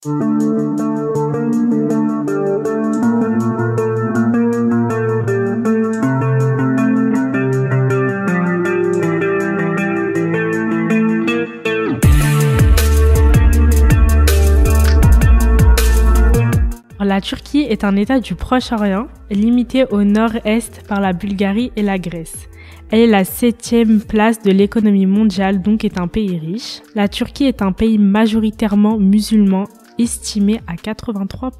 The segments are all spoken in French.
La Turquie est un État du Proche-Orient, limité au nord-est par la Bulgarie et la Grèce. Elle est la 7e place de l'économie mondiale, donc est un pays riche. La Turquie est un pays majoritairement musulman, estimé à 83%.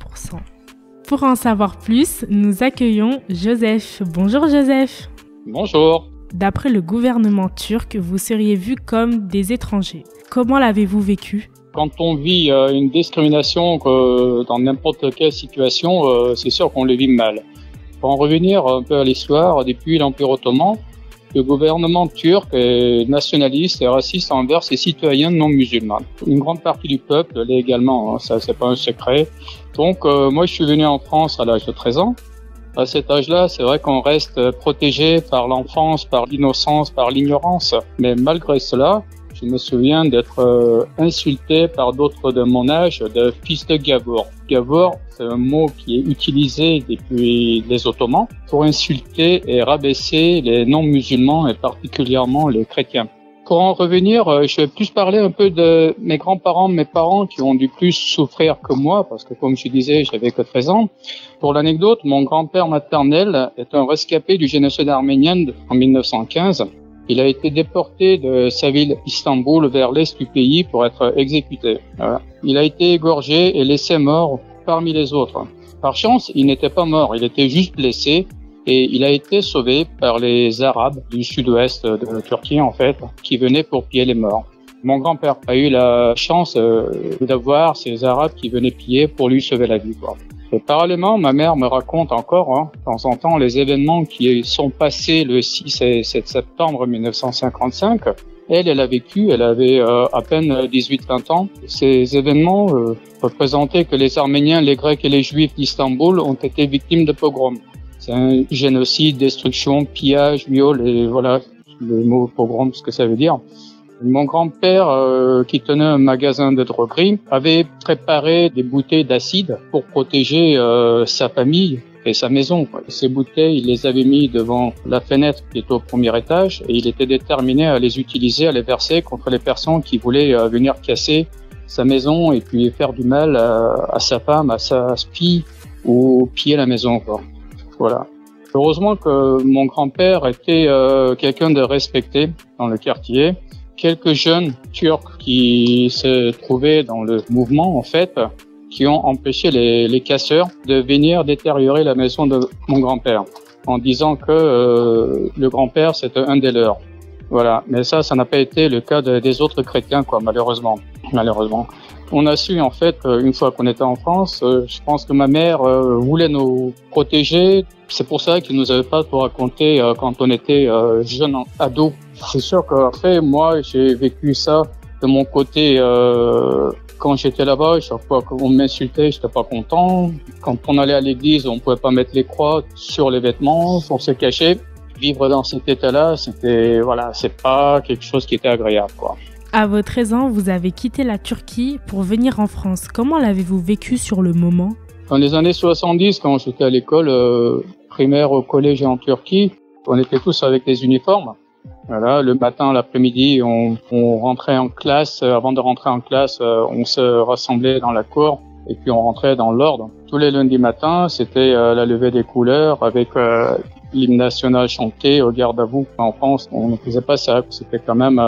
Pour en savoir plus, nous accueillons Joseph. Bonjour Joseph. Bonjour. D'après le gouvernement turc, vous seriez vus comme des étrangers. Comment l'avez-vous vécu ? Quand on vit une discrimination dans n'importe quelle situation, c'est sûr qu'on le vit mal. Pour en revenir un peu à l'histoire, depuis l'Empire ottoman, le gouvernement turc est nationaliste et raciste envers ses citoyens non musulmans. Une grande partie du peuple l'est également, hein, ça c'est pas un secret. Donc moi je suis venu en France à l'âge de 13 ans. À cet âge-là, c'est vrai qu'on reste protégé par l'enfance, par l'innocence, par l'ignorance. Mais malgré cela, je me souviens d'être insulté par d'autres de mon âge de fils de Gavour. Gavour, c'est un mot qui est utilisé depuis les Ottomans pour insulter et rabaisser les non-musulmans et particulièrement les chrétiens. Pour en revenir, je vais plus parler un peu de mes grands-parents, mes parents qui ont dû plus souffrir que moi parce que comme je disais, j'avais que 13 ans. Pour l'anecdote, mon grand-père maternel est un rescapé du génocide arménien en 1915. Il a été déporté de sa ville Istanbul vers l'est du pays pour être exécuté. Il a été égorgé et laissé mort parmi les autres. Par chance, il n'était pas mort, il était juste blessé et il a été sauvé par les Arabes du sud-ouest de la Turquie en fait, qui venaient pour piller les morts. Mon grand-père a eu la chance d'avoir ces Arabes qui venaient piller pour lui sauver la vie, quoi. Et parallèlement, ma mère me raconte encore, de temps en temps, les événements qui sont passés le 6 et 7 septembre 1955. Elle a vécu, elle avait à peine 18-20 ans. Ces événements représentaient que les Arméniens, les Grecs et les Juifs d'Istanbul ont été victimes de pogroms. C'est un génocide, destruction, pillage, viol, et voilà le mot pogrom, ce que ça veut dire. Mon grand-père, qui tenait un magasin de droguerie, avait préparé des bouteilles d'acide pour protéger sa famille et sa maison. Ces bouteilles, il les avait mis devant la fenêtre qui était au premier étage et il était déterminé à les utiliser, à les verser contre les personnes qui voulaient venir casser sa maison et puis faire du mal à sa femme, à sa fille ou piller la maison, quoi. Voilà. Heureusement que mon grand-père était quelqu'un de respecté dans le quartier. Quelques jeunes Turcs qui se trouvaient dans le mouvement, en fait, qui ont empêché les casseurs de venir détériorer la maison de mon grand-père, en disant que le grand-père, c'était un des leurs. Voilà. Mais ça n'a pas été le cas des autres chrétiens, quoi, malheureusement. On a su, en fait, une fois qu'on était en France, je pense que ma mère voulait nous protéger. C'est pour ça qu'il nous avait pas tout raconté quand on était jeune ado. C'est sûr qu'après, moi, j'ai vécu ça de mon côté quand j'étais là-bas. Chaque fois qu'on m'insultait, j'étais pas content. Quand on allait à l'église, on pouvait pas mettre les croix sur les vêtements, on se cachait. Vivre dans cet état-là, c'est pas quelque chose qui était agréable, quoi. À vos 13 ans, vous avez quitté la Turquie pour venir en France. Comment l'avez-vous vécu sur le moment ? Dans les années 70, quand j'étais à l'école primaire au collège et en Turquie, on était tous avec des uniformes. Voilà, le matin, l'après-midi, on rentrait en classe. Avant de rentrer en classe, on se rassemblait dans la cour et puis on rentrait dans l'ordre. Tous les lundis matins, c'était la levée des couleurs avec l'hymne national chanté au garde à vous. En France, on ne faisait pas ça. C'était quand même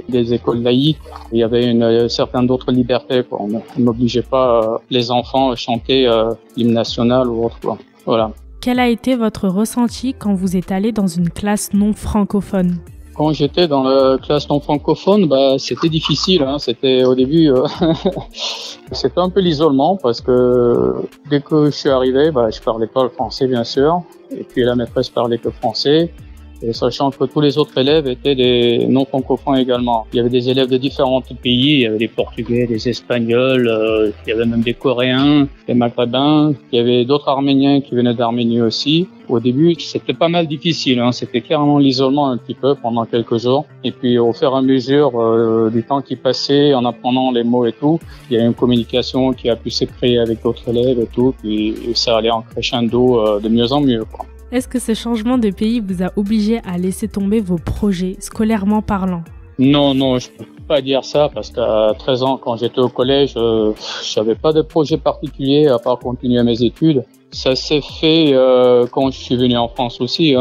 des écoles laïques. Il y avait une certaine d'autres libertés, quoi. On n'obligeait pas les enfants à chanter l'hymne national ou autre, quoi. Voilà. Quel a été votre ressenti quand vous êtes allé dans une classe non francophone ? Quand j'étais dans la classe non francophone, c'était difficile, hein. C'était au début, c'était un peu l'isolement parce que dès que je suis arrivé, je parlais pas le français bien sûr, et puis la maîtresse parlait que français, Et sachant que tous les autres élèves étaient des non-francophones également. Il y avait des élèves de différents pays, il y avait des Portugais, des Espagnols, il y avait même des Coréens, des Maghrébins, il y avait d'autres Arméniens qui venaient d'Arménie aussi. Au début, c'était pas mal difficile, c'était carrément l'isolement un petit peu pendant quelques jours. Et puis au fur et à mesure du temps qui passait, en apprenant les mots et tout, il y a eu une communication qui a pu se créer avec d'autres élèves et tout, puis ça allait en crescendo de mieux en mieux, quoi. Est-ce que ce changement de pays vous a obligé à laisser tomber vos projets, scolairement parlant? Non, je peux pas dire ça parce qu'à 13 ans, quand j'étais au collège, j'avais pas de projet particulier à part continuer mes études. Ça s'est fait quand je suis venu en France aussi.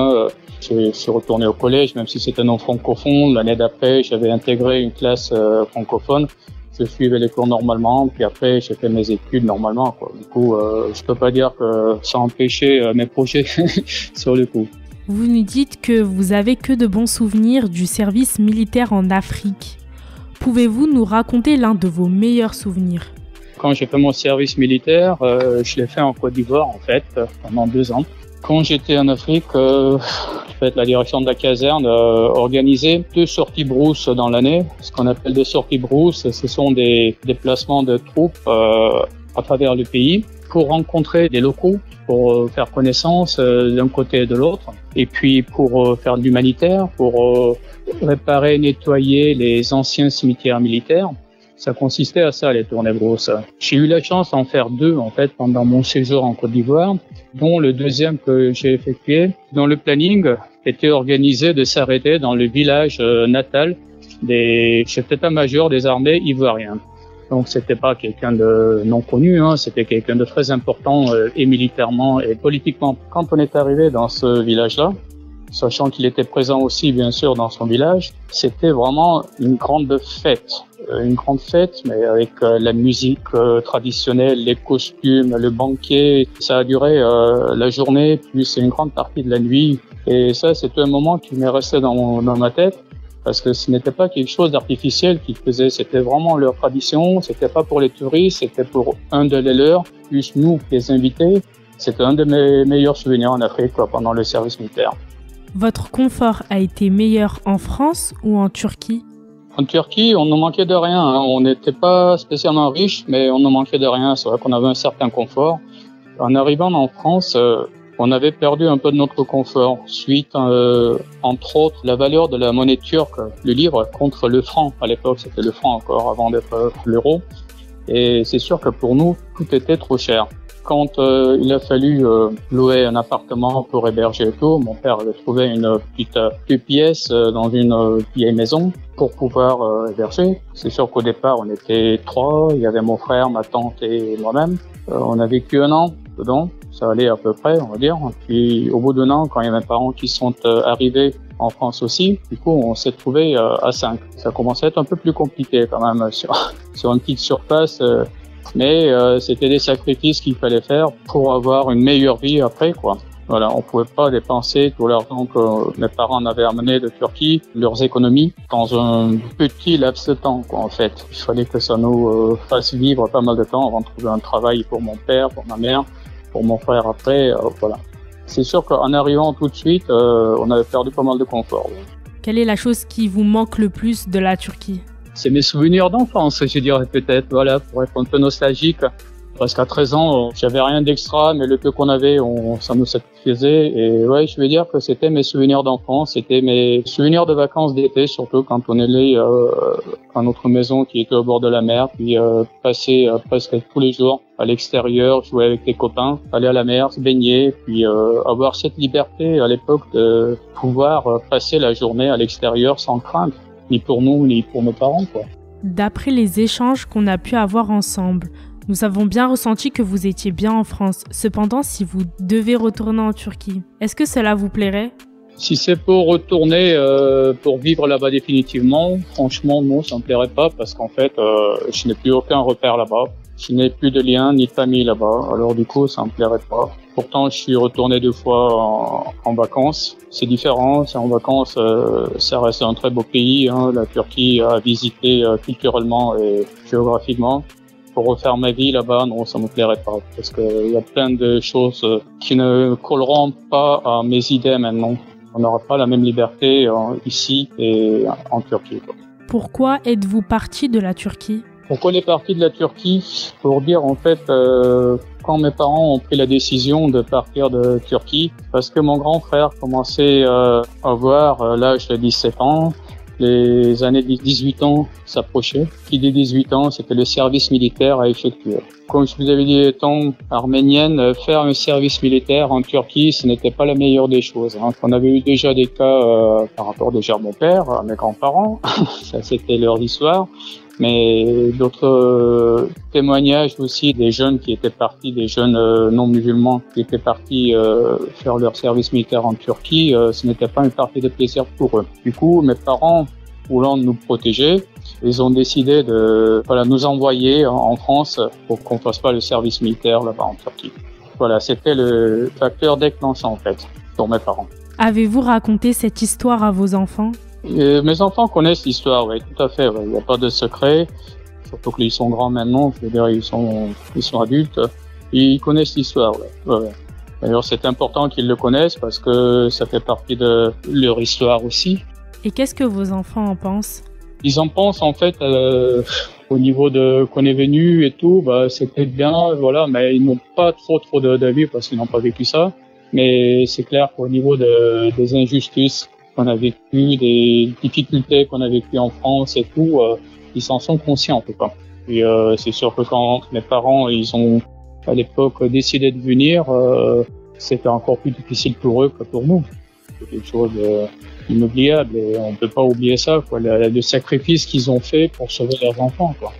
Je suis retourné au collège, même si c'était non francophone. L'année d'après, j'avais intégré une classe francophone. Je suivais les cours normalement, puis après j'ai fait mes études normalement, quoi. Du coup, je peux pas dire que ça a empêché mes projets sur le coup. Vous nous dites que vous avez que de bons souvenirs du service militaire en Afrique. Pouvez-vous nous raconter l'un de vos meilleurs souvenirs? Quand j'ai fait mon service militaire, je l'ai fait en Côte d'Ivoire en fait, pendant 2 ans. Quand j'étais en Afrique, la direction de la caserne organisait 2 sorties brousse dans l'année. Ce qu'on appelle des sorties brousse, ce sont des déplacements de troupes à travers le pays pour rencontrer des locaux, pour faire connaissance d'un côté et de l'autre, et puis pour faire de l'humanitaire, pour réparer, nettoyer les anciens cimetières militaires. Ça consistait à ça, les tournées brousses. J'ai eu la chance d'en faire 2, en fait, pendant mon séjour en Côte d'Ivoire, dont le deuxième que j'ai effectué. Dans le planning, était organisé de s'arrêter dans le village natal des chefs d'état-major des armées ivoiriens. Donc, c'était pas quelqu'un de non connu, c'était quelqu'un de très important et militairement et politiquement. Quand on est arrivé dans ce village-là, sachant qu'il était présent aussi, bien sûr, dans son village, c'était vraiment une grande fête. Une grande fête, mais avec la musique traditionnelle, les costumes, le banquet. Ça a duré la journée, plus une grande partie de la nuit. Et ça, c'était un moment qui m'est resté dans ma tête, parce que ce n'était pas quelque chose d'artificiel qu'ils faisaient. C'était vraiment leur tradition. C'était pas pour les touristes, c'était pour un de les leurs, plus nous, les invités. C'était un de mes meilleurs souvenirs en Afrique, pendant le service militaire. Votre confort a été meilleur en France ou en Turquie? En Turquie, on ne manquait de rien. On n'était pas spécialement riche, mais on ne manquait de rien. C'est vrai qu'on avait un certain confort. En arrivant en France, on avait perdu un peu de notre confort suite, entre autres, la valeur de la monnaie turque, le livre, contre le franc. À l'époque, c'était le franc encore, avant d'être l'euro. Et c'est sûr que pour nous, tout était trop cher. Quand il a fallu louer un appartement pour héberger et tout, mon père avait trouvé une petite pièce dans une vieille maison pour pouvoir héberger. C'est sûr qu'au départ, on était 3. Il y avait mon frère, ma tante et moi-même. On a vécu 1 an dedans. Ça allait à peu près, on va dire. Puis au bout d'1 an, quand il y a mes parents qui sont arrivés en France aussi, du coup, on s'est trouvé à 5. Ça commençait à être un peu plus compliqué quand même sur une petite surface. Mais c'était des sacrifices qu'il fallait faire pour avoir une meilleure vie après, quoi. Voilà, on pouvait pas dépenser tout l'argent que mes parents m'avaient amené de Turquie, leurs économies, dans un petit laps de temps, quoi, en fait. Il fallait que ça nous fasse vivre pas mal de temps avant de trouver un travail pour mon père, pour ma mère, pour mon frère après, voilà. C'est sûr qu'en arrivant tout de suite, on avait perdu pas mal de confort. Quelle est la chose qui vous manque le plus de la Turquie? C'est mes souvenirs d'enfance, je dirais peut-être, voilà, pour être un peu nostalgique. Parce qu'à 13 ans, j'avais rien d'extra, mais le peu qu'on avait, ça nous satisfaisait. Et ouais, je vais dire que c'était mes souvenirs d'enfance, c'était mes souvenirs de vacances d'été, surtout quand on allait à notre maison qui était au bord de la mer, puis passer presque tous les jours à l'extérieur, jouer avec les copains, aller à la mer, se baigner, puis avoir cette liberté à l'époque de pouvoir passer la journée à l'extérieur sans crainte, ni pour nous, ni pour nos parents, quoi. D'après les échanges qu'on a pu avoir ensemble, nous avons bien ressenti que vous étiez bien en France. Cependant, si vous devez retourner en Turquie, est-ce que cela vous plairait? Si c'est pour retourner, pour vivre là-bas définitivement, franchement, non, ça me plairait pas parce qu'en fait, je n'ai plus aucun repère là-bas. Je n'ai plus de lien ni de famille là-bas. Alors du coup, ça me plairait pas. Pourtant, je suis retourné 2 fois en vacances. C'est différent. C'est en vacances, ça reste un très beau pays, la Turquie à visiter culturellement et géographiquement. Pour refaire ma vie là-bas, non, ça me plairait pas. Parce que il y a plein de choses qui ne colleront pas à mes idées maintenant. On n'aura pas la même liberté ici et en Turquie, quoi. Pourquoi êtes-vous parti de la Turquie ? Pourquoi on est parti de la Turquie? Pour dire en fait, quand mes parents ont pris la décision de partir de Turquie, parce que mon grand frère commençait à avoir l'âge de 17 ans, les années de 18 ans s'approchaient. Qui dit 18 ans, c'était le service militaire à effectuer. Comme je vous avais dit, étant arménienne, faire un service militaire en Turquie, ce n'était pas la meilleure des choses. On avait eu déjà des cas par rapport déjà à mon père, à mes grands-parents, ça c'était leur histoire. Mais d'autres témoignages aussi des jeunes qui étaient partis, des jeunes non musulmans qui étaient partis faire leur service militaire en Turquie, ce n'était pas une partie de plaisir pour eux. Du coup, mes parents, voulant nous protéger, ils ont décidé de nous envoyer en France pour qu'on fasse pas le service militaire là-bas en Turquie. Voilà, c'était le facteur déclenchant en fait pour mes parents. Avez-vous raconté cette histoire à vos enfants ? Mes enfants connaissent l'histoire, oui, tout à fait. Il n'y a pas de secret, surtout qu'ils sont grands maintenant. Je veux dire, ils sont adultes. Ils connaissent l'histoire. Ouais. D'ailleurs, c'est important qu'ils le connaissent parce que ça fait partie de leur histoire aussi. Et qu'est-ce que vos enfants en pensent ? Ils en pensent en fait au niveau de qu'on est venu et tout. C'était bien, voilà, mais ils n'ont pas trop d'avis parce qu'ils n'ont pas vécu ça. Mais c'est clair qu'au niveau des injustices qu'on a vécu, des difficultés qu'on a vécues en France et tout, ils s'en sont conscients en tout cas. Et c'est sûr que quand mes parents ils ont à l'époque décidé de venir, c'était encore plus difficile pour eux que pour nous. C'est quelque chose d'inoubliable et on peut pas oublier ça, quoi. Le sacrifice qu'ils ont fait pour sauver leurs enfants, quoi.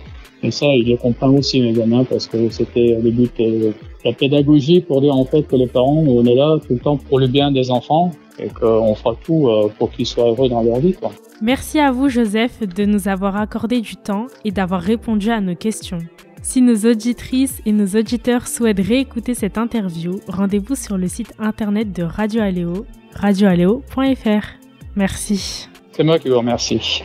Et ça, il le comprend aussi, mes gamins, parce que c'était le but de la pédagogie pour dire en fait que les parents, on est là tout le temps pour le bien des enfants et qu'on fera tout pour qu'ils soient heureux dans leur vie, quoi. Merci à vous, Joseph, de nous avoir accordé du temps et d'avoir répondu à nos questions. Si nos auditrices et nos auditeurs souhaitent réécouter cette interview, rendez-vous sur le site internet de Radio Aléo, radioaléo.fr. Merci. C'est moi qui vous remercie.